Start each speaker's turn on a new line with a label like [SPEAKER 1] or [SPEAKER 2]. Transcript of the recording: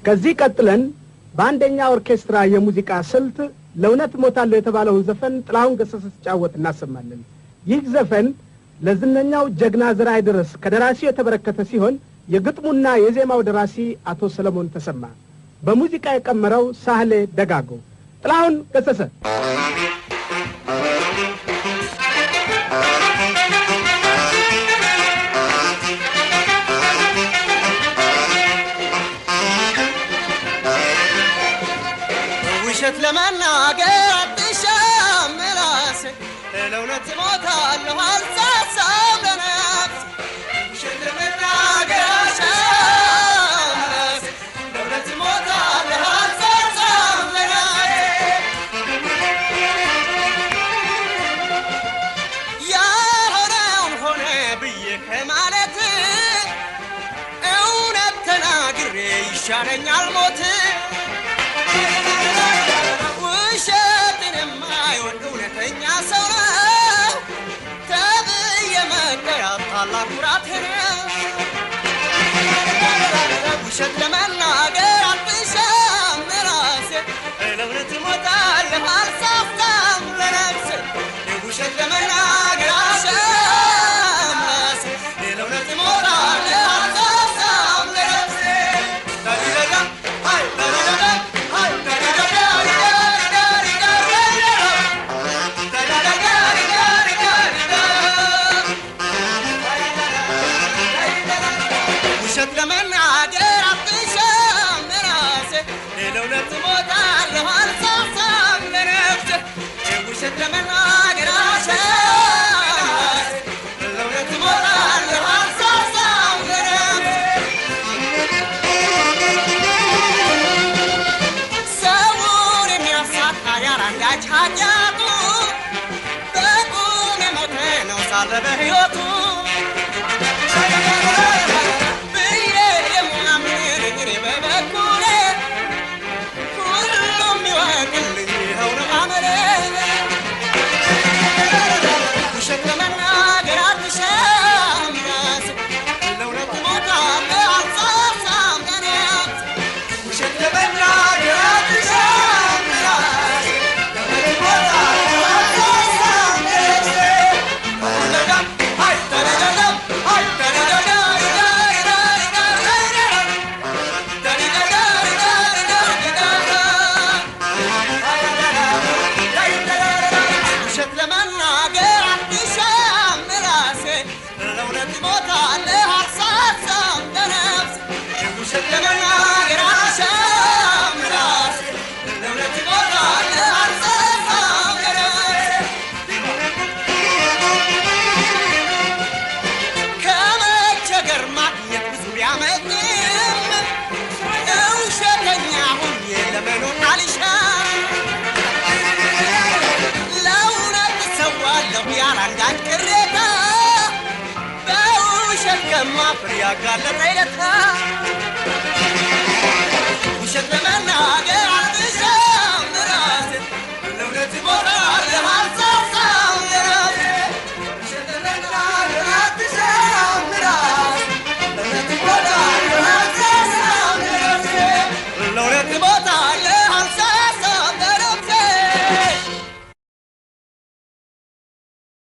[SPEAKER 1] ከዚህ ቀጥለን በአንደኛ ኦርኬስትራ የሙዚቃ ስልት ለውነት ሞታለው የተባለው ዘፈን ጥላሁን ገሰሰ ሲጫወት እናሰማለን። ይህ ዘፈን ለዝነኛው ጀግና ዘራይ ድረስ ከደራሲው የተበረከተ ሲሆን የግጥሙና የዜማው ደራሲ አቶ ሰለሞን ተሰማ፣ በሙዚቃ የቀመረው ሳህሌ ደጋጎ። ጥላሁን ገሰሰ
[SPEAKER 2] ውሸት ለመናገር አትሻም ምላስ ለእውነት እሞታለሁ አልሳሳም ለነፍስ ውሸት ለመናገር አትሻም ምላስ ለእውነት እሞታለሁ አልሳሳም ለነፍስ ያልሆነውን ሆነ ብዬ ከማለት እውነት ተናግሬ ይሻለኛል ሞት ውሸት ለመናገር አትሻም ራሴ ለእውነት እሞታለሁ አልሳሳም ለነፍሴ ውሸት ለመናገር አትሻም ራሴ ለእውነት እሞታለሁ አልሳሳም ለነፍሴ ዳሪዳዳ ሃይ ዳሪዳዳ ሃይ ዳሪዳዳ ውሸት ለመናገር አትሻም ራሴ ለእውነት እሞታለሁ አልሳሳም ለነፍሴ ውሸት ለመናገር አትሻም ራሴ ለእውነት እሞታለሁ አልሳሳም ለነፍሴ ሰውን የሚያሳጣ ያላንዳች ኃጢአቱ በቁም የሞተ ነው ሳለ በሕይወቱ ውሸት ለመናገር አትሻም ራሴ ለእውነት እሞታለሁ አልሳሳም ለነፍሴ ውሸት ለመናገር አትሻም